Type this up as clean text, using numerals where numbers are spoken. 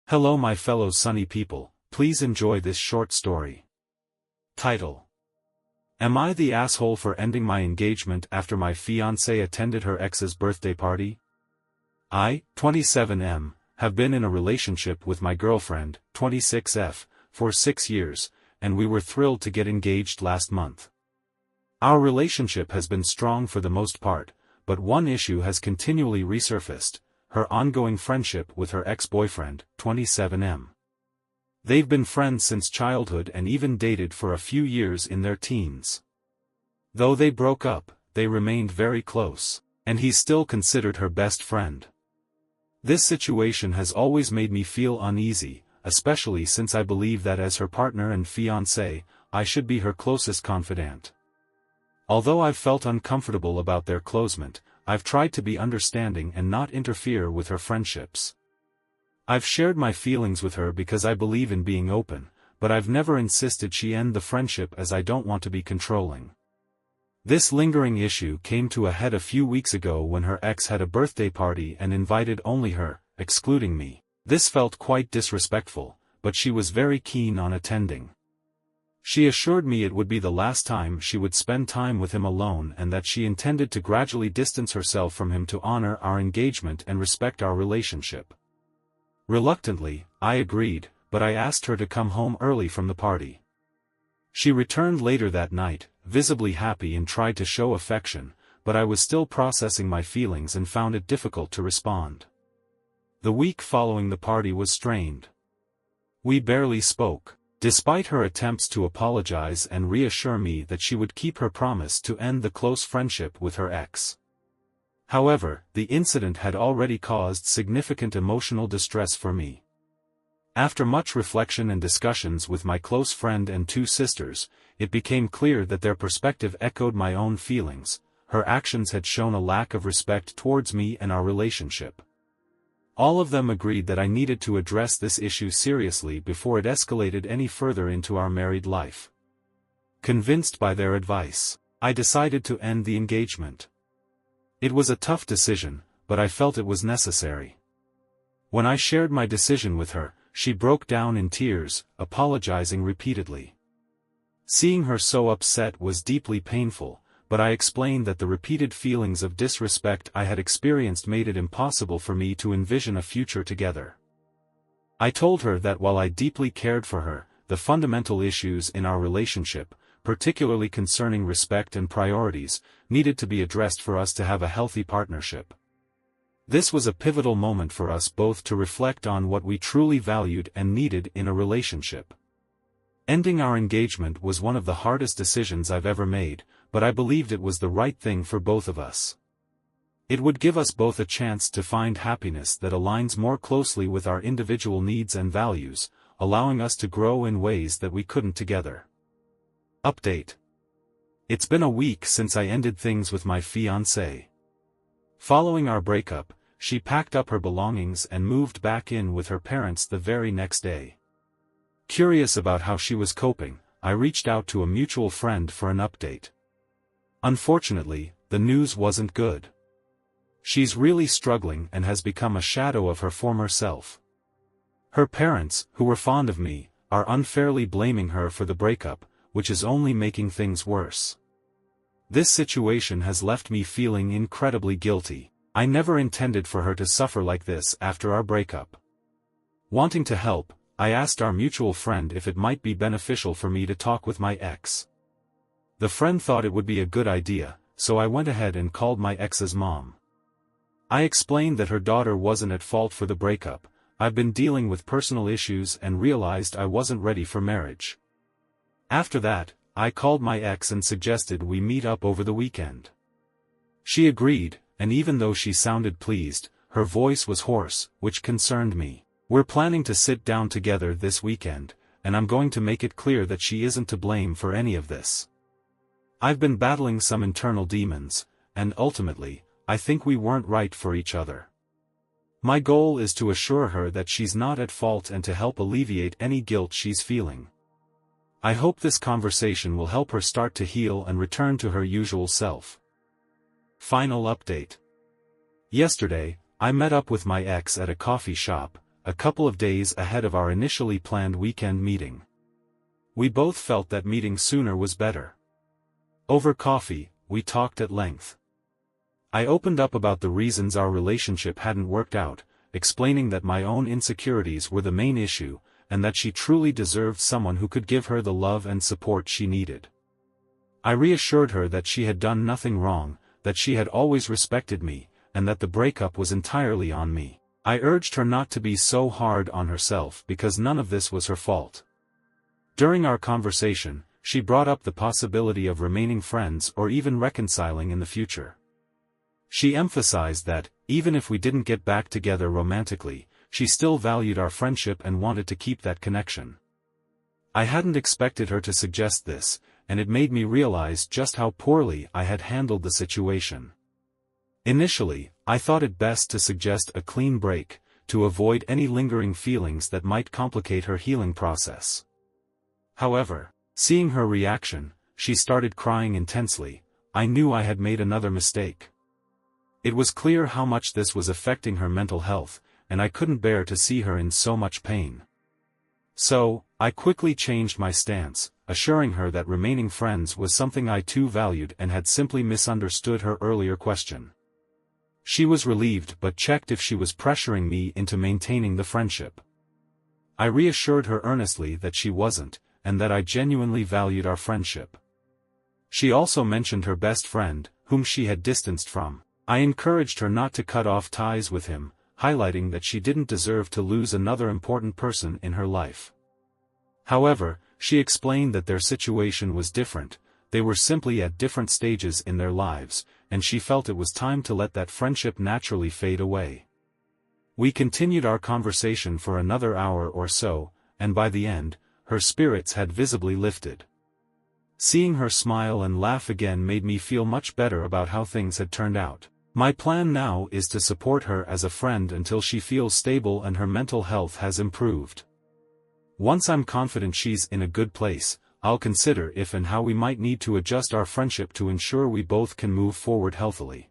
Hello my fellow sunny people, please enjoy this short story. Title: Am I the asshole for ending my engagement after my fiancée attended her ex's birthday party? I, 27M, have been in a relationship with my girlfriend, 26F, for 6 years, and we were thrilled to get engaged last month. Our relationship has been strong for the most part, but one issue has continually resurfaced: her ongoing friendship with her ex-boyfriend, 27M. They've been friends since childhood and even dated for a few years in their teens. Though they broke up, they remained very close, and he's still considered her best friend. This situation has always made me feel uneasy, especially since I believe that as her partner and fiancé, I should be her closest confidant. Although I've felt uncomfortable about their closement, I've tried to be understanding and not interfere with her friendships. I've shared my feelings with her because I believe in being open, but I've never insisted she end the friendship as I don't want to be controlling. This lingering issue came to a head a few weeks ago when her ex had a birthday party and invited only her, excluding me. This felt quite disrespectful, but she was very keen on attending. She assured me it would be the last time she would spend time with him alone and that she intended to gradually distance herself from him to honor our engagement and respect our relationship. Reluctantly, I agreed, but I asked her to come home early from the party. She returned later that night, visibly happy, and tried to show affection, but I was still processing my feelings and found it difficult to respond. The week following the party was strained. We barely spoke. Despite her attempts to apologize and reassure me that she would keep her promise to end the close friendship with her ex. However, the incident had already caused significant emotional distress for me. After much reflection and discussions with my close friend and 2 sisters, it became clear that their perspective echoed my own feelings. Her actions had shown a lack of respect towards me and our relationship. All of them agreed that I needed to address this issue seriously before it escalated any further into our married life. Convinced by their advice, I decided to end the engagement. It was a tough decision, but I felt it was necessary. When I shared my decision with her, she broke down in tears, apologizing repeatedly. Seeing her so upset was deeply painful, but I explained that the repeated feelings of disrespect I had experienced made it impossible for me to envision a future together. I told her that while I deeply cared for her, the fundamental issues in our relationship, particularly concerning respect and priorities, needed to be addressed for us to have a healthy partnership. This was a pivotal moment for us both to reflect on what we truly valued and needed in a relationship. Ending our engagement was one of the hardest decisions I've ever made, but I believed it was the right thing for both of us. It would give us both a chance to find happiness that aligns more closely with our individual needs and values, allowing us to grow in ways that we couldn't together. Update: It's been a week since I ended things with my fiancée. Following our breakup, she packed up her belongings and moved back in with her parents the very next day. Curious about how she was coping, I reached out to a mutual friend for an update. Unfortunately, the news wasn't good. She's really struggling and has become a shadow of her former self. Her parents, who were fond of me, are unfairly blaming her for the breakup, which is only making things worse. This situation has left me feeling incredibly guilty. I never intended for her to suffer like this after our breakup. Wanting to help, I asked our mutual friend if it might be beneficial for me to talk with my ex. The friend thought it would be a good idea, so I went ahead and called my ex's mom. I explained that her daughter wasn't at fault for the breakup. I've been dealing with personal issues and realized I wasn't ready for marriage. After that, I called my ex and suggested we meet up over the weekend. She agreed, and even though she sounded pleased, her voice was hoarse, which concerned me. We're planning to sit down together this weekend, and I'm going to make it clear that she isn't to blame for any of this. I've been battling some internal demons, and ultimately, I think we weren't right for each other. My goal is to assure her that she's not at fault and to help alleviate any guilt she's feeling. I hope this conversation will help her start to heal and return to her usual self. Final update. Yesterday, I met up with my ex at a coffee shop, a couple of days ahead of our initially planned weekend meeting. We both felt that meeting sooner was better. Over coffee, we talked at length. I opened up about the reasons our relationship hadn't worked out, explaining that my own insecurities were the main issue, and that she truly deserved someone who could give her the love and support she needed. I reassured her that she had done nothing wrong, that she had always respected me, and that the breakup was entirely on me. I urged her not to be so hard on herself because none of this was her fault. During our conversation, she brought up the possibility of remaining friends or even reconciling in the future. She emphasized that, even if we didn't get back together romantically, she still valued our friendship and wanted to keep that connection. I hadn't expected her to suggest this, and it made me realize just how poorly I had handled the situation. Initially, I thought it best to suggest a clean break, to avoid any lingering feelings that might complicate her healing process. However, seeing her reaction, she started crying intensely. I knew I had made another mistake. It was clear how much this was affecting her mental health, and I couldn't bear to see her in so much pain. So, I quickly changed my stance, assuring her that remaining friends was something I too valued and had simply misunderstood her earlier question. She was relieved but checked if she was pressuring me into maintaining the friendship. I reassured her earnestly that she wasn't, and that I genuinely valued our friendship. She also mentioned her best friend, whom she had distanced from. I encouraged her not to cut off ties with him, highlighting that she didn't deserve to lose another important person in her life. However, she explained that their situation was different, they were simply at different stages in their lives, and she felt it was time to let that friendship naturally fade away. We continued our conversation for another hour or so, and by the end, her spirits had visibly lifted. Seeing her smile and laugh again made me feel much better about how things had turned out. My plan now is to support her as a friend until she feels stable and her mental health has improved. Once I'm confident she's in a good place, I'll consider if and how we might need to adjust our friendship to ensure we both can move forward healthily.